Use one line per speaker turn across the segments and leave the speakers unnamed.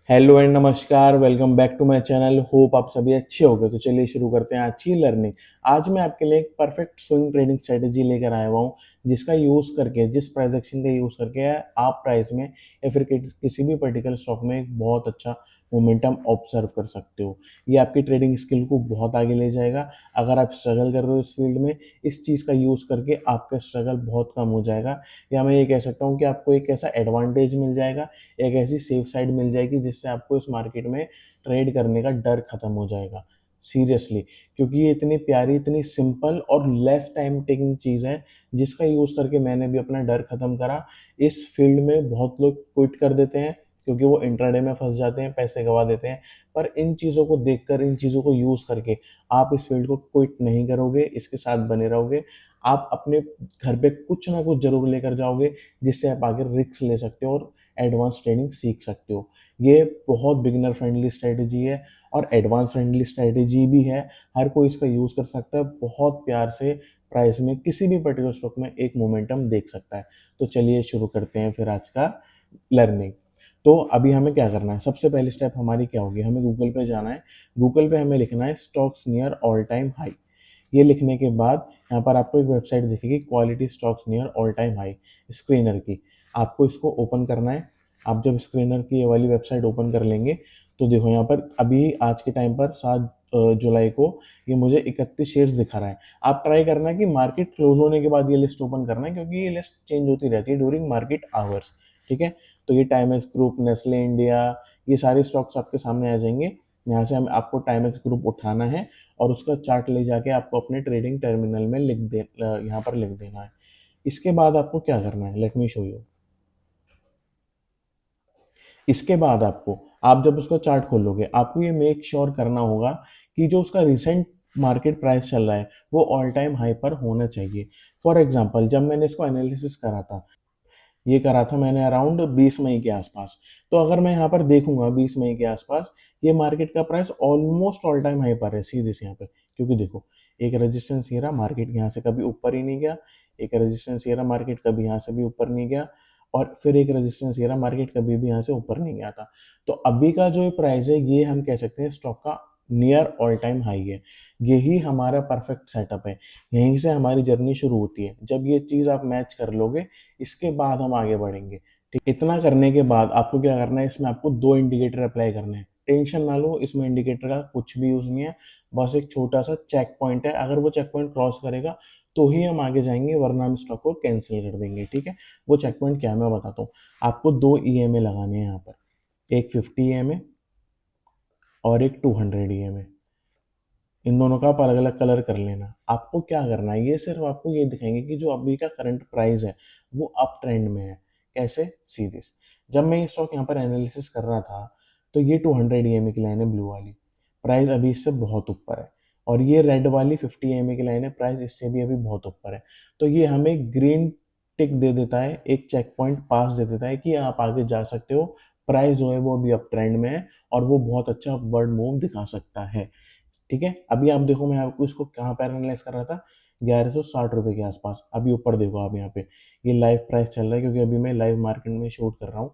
Hello and नमस्कार, welcome back to my channel. Hope आप सभी अच्छे होंगे। तो चलिए शुरू करते हैं आज की लर्निंग। आज मैं आपके लिए एक परफेक्ट स्विंग ट्रेडिंग स्ट्रेटेजी लेकर आया हुआ हूँ, जिसका यूज़ करके, जिस प्राइस एक्शन का यूज़ करके आप प्राइस में या फिर किसी भी पर्टिकुलर स्टॉक में एक बहुत अच्छा मोमेंटम ऑब्जर्व कर सकते हो। ये आपकी ट्रेडिंग स्किल को बहुत आगे ले जाएगा। अगर आप स्ट्रगल कर रहे हो इस फील्ड में, इस चीज़ का यूज़ करके आपका स्ट्रगल बहुत कम हो जाएगा, या मैं ये कह सकता हूँ कि आपको एक ऐसा एडवांटेज मिल जाएगा, एक ऐसी सेफ साइड मिल जाएगी जिससे आपको इस मार्केट में ट्रेड करने का डर खत्म हो जाएगा। सीरियसली, क्योंकि ये इतनी प्यारी, इतनी सिंपल और लेस टाइम टेकिंग चीज़ है, जिसका यूज़ करके मैंने भी अपना डर खत्म करा। इस फील्ड में बहुत लोग क्विट कर देते हैं क्योंकि वो इंट्राडे में फंस जाते हैं, पैसे गंवा देते हैं। पर इन चीज़ों को देखकर, इन चीज़ों को यूज़ करके आप इस फील्ड को क्विट नहीं करोगे, इसके साथ बने रहोगे। आप अपने घर पे कुछ ना कुछ ज़रूर लेकर जाओगे, जिससे आप आगे रिस्क ले सकते हो और एडवांस ट्रेडिंग सीख सकते हो। ये बहुत बिगिनर फ्रेंडली स्ट्रेटजी है और एडवांस फ्रेंडली स्ट्रेटजी भी है। हर कोई इसका यूज़ कर सकता है। बहुत प्यार से प्राइस में किसी भी पर्टिकुलर स्टॉक में एक मोमेंटम देख सकता है। तो चलिए शुरू करते हैं फिर आज का लर्निंग। तो अभी हमें क्या करना है? सबसे पहली स्टेप हमारी क्या होगी? हमें गूगल पे जाना है। गूगल पे हमें लिखना है stocks near all time high. ये लिखने के बाद यहाँ पर आपको एक वेबसाइट दिखेगी, quality stocks near all time high, screener की। आपको इसको ओपन करना है। आप जब स्क्रीनर की ये वाली वेबसाइट ओपन कर लेंगे तो देखो यहाँ पर अभी आज के टाइम पर 7 जुलाई को ये मुझे 31 शेयर्स दिखा रहा है। आप ट्राई करना है कि मार्केट क्लोज होने के बाद ये लिस्ट ओपन करना है, क्योंकि ये लिस्ट चेंज होती रहती है ड्यूरिंग मार्केट आवर्स। ठीक है, तो ये टाइमेक्स ग्रुप, नेस्ले इंडिया, ये सारे स्टॉक्स आपके सामने आ जाएंगे। यहाँ से हम आपको टाइमेक्स ग्रुप उठाना है और उसका चार्ट ले जाके आपको अपने ट्रेडिंग टर्मिनल में यहाँ पर लिख देना है। इसके बाद आपको क्या करना है, लेट मी शो यू। इसके बाद आपको, आप जब उसका चार्ट खोलोगे, आपको ये मेक श्योर करना होगा कि जो उसका रिसेंट मार्केट प्राइस चल रहा है वो ऑल टाइम हाई पर होना चाहिए। फॉर एग्जांपल, जब मैंने इसको एनालिसिस करा था, ये करा था मैंने अराउंड 20 मई के आसपास। तो अगर मैं यहाँ पर देखूंगा 20 मई के आसपास, ये मार्केट का price almost all time high पर है सीधे से यहाँ पे। क्योंकि देखो, एक रेजिस्टेंस ये रहा, मार्केट यहाँ से कभी ऊपर ही नहीं गया। एक रेजिस्टेंस ये रहा, मार्केट कभी यहाँ से भी ऊपर नहीं गया। और फिर एक रेजिस्टेंस ये रहा, मार्केट कभी भी यहाँ से ऊपर नहीं गया था। तो अभी का जो प्राइस है, ये हम कह सकते हैं स्टॉक का नियर ऑल टाइम हाई है। यही हमारा परफेक्ट सेटअप है। यहीं से हमारी जर्नी शुरू होती है। जब ये चीज़ आप मैच कर लोगे, इसके बाद हम आगे बढ़ेंगे। ठीक, इतना करने के बाद आपको क्या करना है, इसमें आपको 2 इंडिकेटर अप्लाई करने हैं। टेंशन ना लो, इसमें इंडिकेटर का कुछ भी यूज़ नहीं है। बस एक छोटा सा चेक पॉइंट है। अगर वो चेक पॉइंट क्रॉस करेगा तो ही हम आगे जाएंगे, वरना हम स्टॉक को कैंसिल कर देंगे। ठीक है, वो चेक पॉइंट क्या है मैं बताता हूँ। आपको 2 ईएमए लगाने हैं यहाँ पर, एक 50 ईएमए और एक 200 ईएमए। इन दोनों का आप अलग अलग कलर कर लेना। आपको क्या करना है, ये सिर्फ आपको ये दिखाएंगे कि जो अभी का करंट प्राइस है वो अप ट्रेंड में है। कैसे? सीधे से जब मैं ये स्टॉक यहाँ पर एनालिसिस कर रहा था, तो ये 200 ईएमए की लाइन है, ब्लू वाली। प्राइस अभी इससे बहुत ऊपर है। और ये रेड वाली 50 ईएमए की लाइन है, प्राइस इससे भी अभी बहुत ऊपर है। तो ये हमें ग्रीन टिक दे देता है, एक चेक पॉइंट पास दे देता है कि आप आगे जा सकते हो। प्राइस जो है वो अभी अप ट्रेंड में है और वो बहुत अच्छा अपवर्ड मूव दिखा सकता है। ठीक है, अभी आप देखो, मैं आपको इसको कहाँ पर एनालाइज कर रहा था, 1160 रुपये के आसपास। अभी ऊपर देखो आप यहाँ पे, ये लाइव प्राइस चल रहा है, क्योंकि अभी मैं लाइव मार्केट में शूट कर रहा हूँ।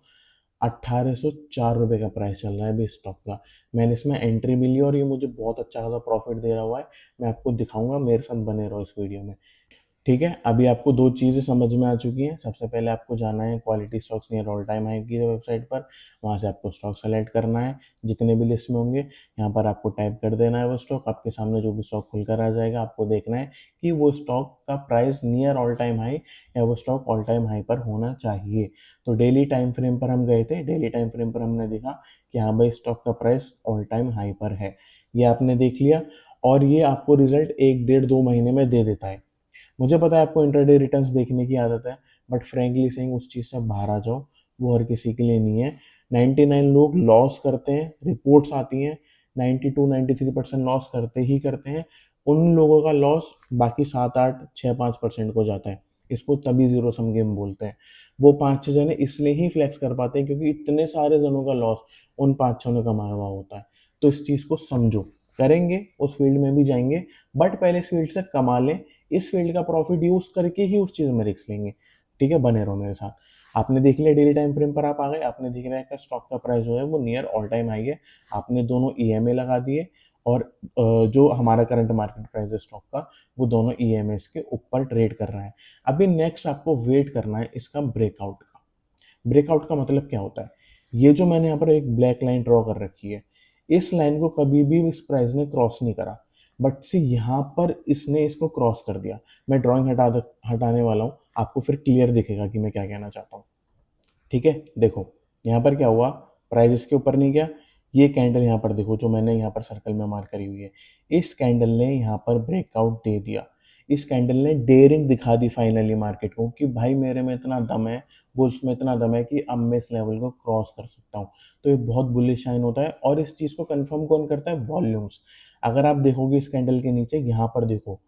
1804 रुपये का प्राइस चल रहा है अभी स्टॉक का। मैंने इसमें एंट्री भी ली और ये मुझे बहुत अच्छा खासा प्रॉफिट दे रहा हुआ है। मैं आपको दिखाऊंगा, मेरे साथ बने रहो इस वीडियो में। ठीक है, अभी आपको 2 चीज़ें समझ में आ चुकी हैं। सबसे पहले आपको जाना है quality stocks near all time high की वेबसाइट पर। वहाँ से आपको स्टॉक सेलेक्ट करना है, जितने भी लिस्ट में होंगे। यहाँ पर आपको टाइप कर देना है वो स्टॉक। आपके सामने जो भी स्टॉक खुलकर आ जाएगा, आपको देखना है कि वो स्टॉक का price near all time high या वो स्टॉक ऑल टाइम हाई पर होना चाहिए। तो डेली टाइम फ्रेम पर हम गए थे। डेली टाइम फ्रेम पर हमने देखा कि हाँ भाई, स्टॉक का प्राइस ऑल टाइम हाई पर है। ये आपने देख लिया और ये आपको रिजल्ट 1 डेढ़ 2 महीने में दे देता है। मुझे पता है आपको इंटरडे रिटर्न्स देखने की आदत है, बट फ्रैंकली सेइंग उस चीज़ से बाहर आ जाओ। वो हर किसी के लिए नहीं है। 99 लोग लॉस करते हैं, रिपोर्ट्स आती हैं, 92-93% लॉस करते ही करते हैं। उन लोगों का लॉस बाकी 7-8-6-5% को जाता है। इसको तभी जीरो सम गेम बोलते हैं। वो 5-6 जने इसलिए ही फ्लेक्स कर पाते हैं क्योंकि इतने सारे जनों का लॉस उन 5-6 ने कमाया हुआ होता है। तो इस चीज़ को समझो। करेंगे, उस फील्ड में भी जाएंगे, बट पहले इस फील्ड से कमा लें। इस फील्ड का प्रॉफिट यूज करके ही उस चीज़ में रिस्क लेंगे। ठीक है, बने रहो मेरे साथ। आपने देख लिया डेली टाइम फ्रेम पर आप आ गए, आपने देख लिया कि स्टॉक का प्राइस जो है वो नियर ऑल टाइम हाई है, आपने दोनों ईएमए लगा दिए और जो हमारा करंट मार्केट प्राइस है स्टॉक का वो दोनों ईएमएस के ऊपर ट्रेड कर रहा है। अभी नेक्स्ट आपको वेट करना है इसका ब्रेकआउट का। ब्रेकआउट का मतलब क्या होता है? ये जो मैंने यहाँ पर एक ब्लैक लाइन ड्रॉ कर रखी है, इस लाइन को कभी भी इस प्राइस ने क्रॉस नहीं करा, बट सी यहाँ पर इसने इसको क्रॉस कर दिया। मैं ड्राइंग हटाने वाला हूँ, आपको फिर क्लियर दिखेगा कि मैं क्या कहना चाहता हूँ। ठीक है, देखो यहाँ पर क्या हुआ, प्राइस इसके ऊपर नहीं गया, ये कैंडल यहाँ पर देखो जो मैंने यहाँ पर सर्कल में मार्क करी हुई है, इस कैंडल ने यहाँ पर ब्रेकआउट दे दिया। इस कैंडल ने डेयरिंग दिखा दी फाइनली मार्केट को कि भाई मेरे में इतना दम है, बुल्स में इतना दम है कि अब मैं इस लेवल को क्रॉस कर सकता हूँ। तो ये बहुत बुलिश साइन होता है और इस चीज़ को कंफर्म कौन करता है? वॉल्यूम्स। अगर आप देखोगे इस कैंडल के नीचे यहाँ पर देखो,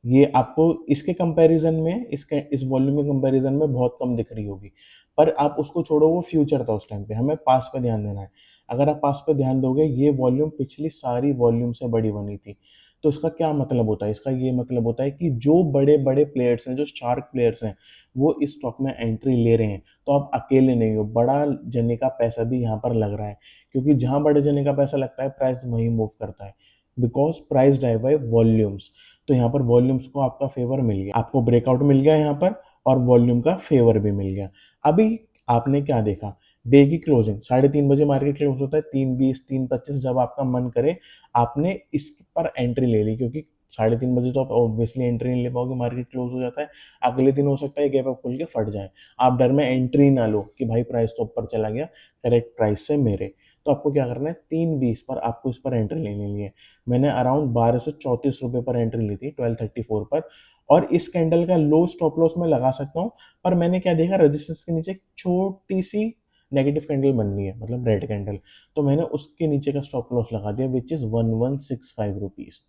ये आपको इसके कंपैरिजन में इस वॉल्यूम के कंपैरिजन में बहुत कम दिख रही होगी, पर आप उसको छोड़ो, वो फ्यूचर था उस टाइम पे, हमें पास पे ध्यान देना है। अगर आप पास पे ध्यान दोगे, ये वॉल्यूम पिछली सारी वॉल्यूम से बड़ी बनी थी। तो इसका क्या मतलब होता है? इसका ये मतलब होता है कि जो बड़े बड़े प्लेयर्स हैं, जो शार्क प्लेयर्स हैं, वो इस स्टॉक में एंट्री ले रहे हैं। तो आप अकेले नहीं हो, बड़ा जने का पैसा भी यहाँ पर लग रहा है, क्योंकि जहाँ बड़े जने का पैसा लगता है प्राइस वहीं मूव करता है, because price drive bye volumes. तो यहाँ पर वॉल्यूम्स को आपका फेवर मिल गया, आपको ब्रेकआउट मिल गया यहाँ पर और वॉल्यूम का फेवर भी मिल गया। अभी आपने क्या देखा, डे की क्लोजिंग 3:30 बजे मार्केट क्लोज होता है, 3:20 3:25 जब आपका मन करे आपने इस पर एंट्री ले ली, क्योंकि 3:30 बजे तो आप ऑब्वियसली एंट्री नहीं ले पाओगे, मार्केट क्लोज हो जाता है। अगले दिन हो सकता है गैप अप खुल के फट जाए, आप डर में एंट्री ना लो कि भाई प्राइस तो ऊपर चला गया करेक्ट प्राइस से मेरे। तो आपको क्या करना है, 3:20 पर आपको इस पर एंट्री ले लेनी है। मैंने अराउंड 1234 रुपये पर एंट्री ली थी 1234 पर, और इस कैंडल का लो स्टॉप लॉस मैं लगा सकता हूँ। पर मैंने क्या देखा, रेजिस्टेंस के नीचे एक छोटी सी नेगेटिव कैंडल बननी है, मतलब रेड कैंडल, तो मैंने उसके नीचे का स्टॉप लॉस लगा दिया विच इज़ 1165 रुपीज़।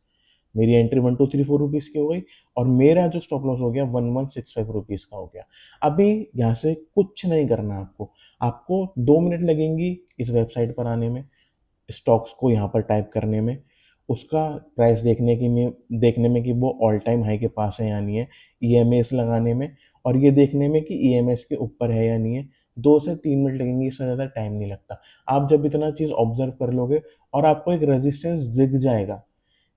मेरी एंट्री 1234 रुपीज़ की हो गई और मेरा जो स्टॉप लॉस हो गया 1165 रुपीज़ का हो गया। अभी यहाँ से कुछ नहीं करना आपको, आपको 2 मिनट लगेंगी इस वेबसाइट पर आने में, स्टॉक्स को यहाँ पर टाइप करने में, उसका प्राइस देखने में कि वो ऑल टाइम हाई के पास है या नहीं है, ईएमएस लगाने में, और ये देखने में कि ईएमएस के ऊपर है या नहीं है। 2 से 3 मिनट लगेंगे, इससे ज़्यादा टाइम नहीं लगता। आप जब इतना चीज़ ऑब्जर्व कर लोगे और आपको एक रेजिस्टेंस दिख जाएगा,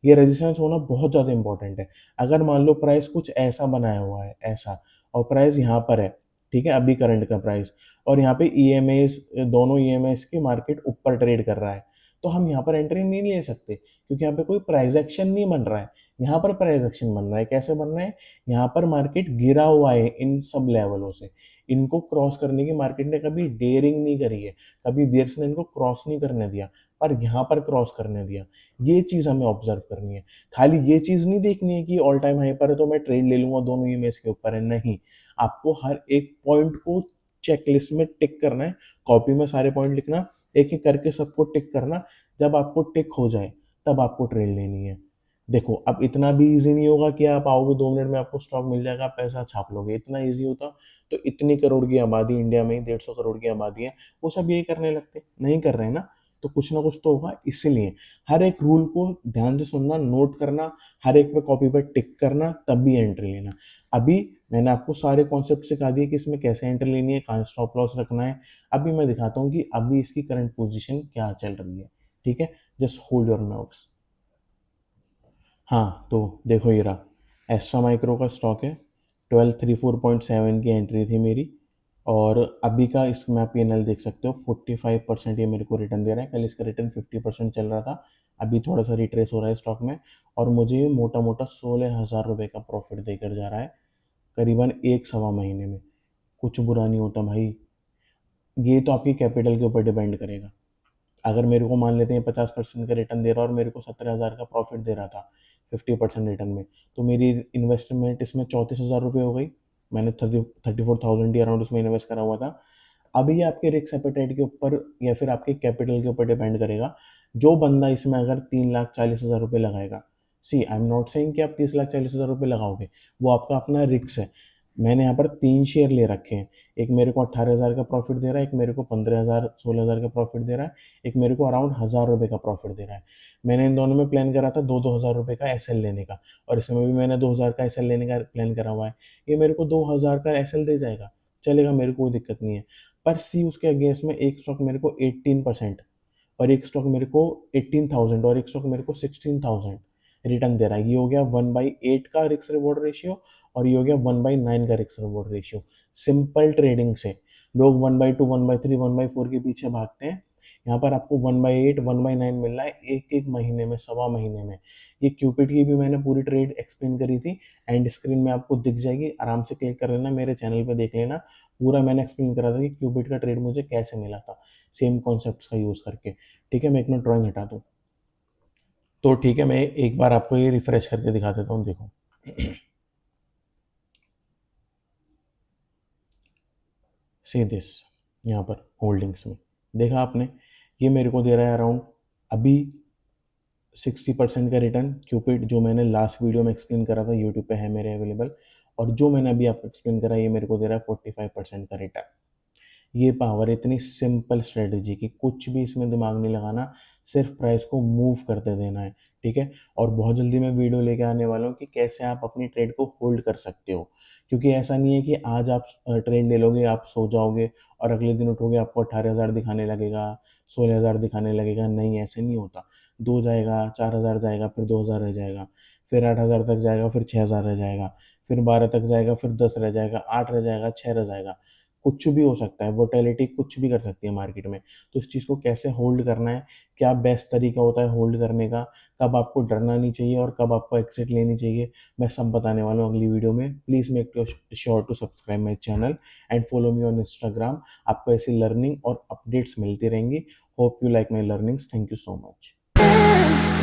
ये रेजिस्टेंस होना बहुत ज़्यादा इंपॉर्टेंट है। अगर मान लो प्राइस कुछ ऐसा बनाया हुआ है, ऐसा, और प्राइस यहाँ पर है, ठीक है, अभी करंट का प्राइस, और यहाँ पे ईएमएस, दोनों ईएमएस की मार्केट ऊपर ट्रेड कर रहा है, तो हम यहाँ पर एंट्री नहीं ले सकते, क्योंकि यहाँ पे कोई प्राइस एक्शन नहीं बन रहा है। यहाँ पर प्राइस एक्शन बन रहा है, कैसे बन रहा है? यहाँ पर मार्केट गिरा हुआ है इन सब लेवलों से, इनको क्रॉस करने की मार्केट ने कभी डेयरिंग नहीं करी है, कभी बियर्स ने इनको क्रॉस नहीं करने दिया, पर यहाँ पर क्रॉस करने दिया। ये चीज़ हमें ऑब्जर्व करनी है। खाली ये चीज़ नहीं देखनी है कि ऑल टाइम हाई पर है तो मैं ट्रेड ले लूँगा, दोनों ईएमएस के ऊपर है, नहीं। आपको हर एक पॉइंट को चेकलिस्ट में टिक करना है, कॉपी में सारे पॉइंट लिखना, एक-एक करके सबको टिक करना। जब आपको टिक हो जाए, तब आपको ट्रेड लेनी है। देखो, अब इतना भी ईज़ी नहीं होगा कि आप आओगे 2 मिनट में आपको स्टॉक मिल जाएगा, पैसा छाप लोगे। इतना ईज़ी होता तो इतनी करोड़ की आबादी, इंडिया में ही 150 करोड़ की आबादी है, वो सब यही करने लगते। नहीं कर रहे हैं ना, तो कुछ ना कुछ तो होगा, इसीलिए हर एक रूल को ध्यान से सुनना, नोट करना, हर एक पे कॉपी पे टिक करना, तब भी एंट्री लेना। अभी मैंने आपको सारे कॉन्सेप्ट सिखा दिए कि इसमें कैसे एंट्री लेनी है, कहाँ स्टॉप लॉस रखना है। अभी मैं दिखाता हूँ कि अभी इसकी करंट पोजीशन क्या चल रही है, ठीक है? Just hold your nerves. हाँ, तो देखो ये रहा, एस्ट्रा माइक्रो का स्टॉक है, 1234.7 की एंट्री थी मेरी, और अभी का इसमें आप पीएनएल देख सकते हो, 45% ये मेरे को रिटर्न दे रहा है। कल इसका रिटर्न 50% चल रहा था, अभी थोड़ा सा रिट्रेस हो रहा है स्टॉक में, और मुझे ये मोटा मोटा 16,000 रुपये का प्रॉफिट देकर जा रहा है, करीबन एक सवा महीने में। कुछ बुरा नहीं होता भाई, ये तो आपकी कैपिटल के ऊपर डिपेंड करेगा। अगर मेरे को मान लेते हैं 50% का रिटर्न दे रहा है और मेरे को 17,000 का प्रॉफिट दे रहा था 50% रिटर्न में, तो मेरी इन्वेस्टमेंट इसमें 34,000 रुपये हो गई। मैंने 34,000 ही अराउंड उसमें इन्वेस्ट करा हुआ था। अब ये आपके रिस्क एपेटाइट के ऊपर या फिर आपके कैपिटल के ऊपर डिपेंड करेगा। जो बंदा इसमें अगर 3,40,000 रुपये लगाएगा, सी आई एम नॉट सेइंग कि आप 30,40,000 रुपये लगाओगे, वो आपका अपना रिस्क है। मैंने यहाँ पर 3 शेयर ले रखे हैं, एक मेरे को 18,000 का प्रॉफिट दे रहा है, एक मेरे को 15,000 16,000 का प्रॉफिट दे रहा है, एक मेरे को अराउंड 1,000 रुपये का प्रॉफिट दे रहा है। मैंने इन दोनों में प्लान करा था 2-2 हज़ार रुपये का एसएल लेने का, और इसमें भी मैंने 2,000 का एसएल लेने का प्लान करा हुआ है। ये मेरे को 2,000 का एसएल दे जाएगा, चलेगा, मेरे को कोई दिक्कत नहीं है। पर सी उसके अगेंस्ट में एक स्टॉक मेरे को 18% और एक स्टॉक मेरे को 18,000 और एक स्टॉक मेरे को 16,000 रिटर्न दे रहा है। ये हो गया 1/8 का रिस्क रिवॉर्ड रेशियो और ये हो गया 1/9 का risk reward ratio. Simple trading से लोग 1/2, 1/3, 1/4 के पीछे भागते हैं। यहाँ पर आपको 1/8, 1/9 मिल रहा है एक एक महीने में, सवा महीने में। ये क्यूपिड की भी मैंने पूरी ट्रेड एक्सप्लेन करी थी, एंड स्क्रीन में आपको दिख जाएगी, आराम से क्लिक कर लेना, मेरे चैनल पे देख लेना। पूरा मैंने एक्सप्लेन करा था कि क्यूपिड का ट्रेड मुझे कैसे मिला था, सेम कॉन्सेप्ट्स का यूज़ करके। ठीक है, मैं एक मिनट ड्राइंग हटा दूँ। तो ठीक है, मैं एक बार आपको ये रिफ्रेश करके दिखा देता हूँ, देखो। सी दिस, यहाँ पर होल्डिंग्स में देखा आपने, ये मेरे को दे रहा है अराउंड अभी 60% का रिटर्न। क्यूपिड जो मैंने लास्ट वीडियो में एक्सप्लेन करा था, यूट्यूब पे है मेरे अवेलेबल, और जो मैंने अभी आपको एक्सप्लेन करा ये मेरे को दे रहा है 45% का रिटर्न। ये पावर, इतनी सिंपल स्ट्रेटेजी की कुछ भी इसमें दिमाग नहीं लगाना, सिर्फ प्राइस को मूव करते देना है। ठीक है, और बहुत जल्दी मैं वीडियो लेके आने वाला हूँ कि कैसे आप अपनी ट्रेड को होल्ड कर सकते हो, क्योंकि ऐसा नहीं है कि आज आप ट्रेड ले लोगे, आप सो जाओगे और अगले दिन उठोगे आपको 18,000 दिखाने लगेगा, 16,000 दिखाने लगेगा। नहीं, ऐसे नहीं होता। 2 जाएगा, 4,000 जाएगा, फिर 2,000 रह जाएगा, फिर 8,000 तक जाएगा, फिर 6,000 रह जाएगा, फिर 12 तक जाएगा, फिर 10 रह जाएगा, 8 रह जाएगा, 6 रह जाएगा। कुछ भी हो सकता है, वोलेटिलिटी कुछ भी कर सकती है मार्केट में। तो इस चीज़ को कैसे होल्ड करना है, क्या बेस्ट तरीका होता है होल्ड करने का, कब आपको डरना नहीं चाहिए और कब आपको एक्सिट लेनी चाहिए, मैं सब बताने वाला हूँ अगली वीडियो में। Please make sure to subscribe my channel and follow me on Instagram. आपको ऐसी लर्निंग और अपडेट्स मिलती रहेंगी। Hope you like my learnings. Thank you so much.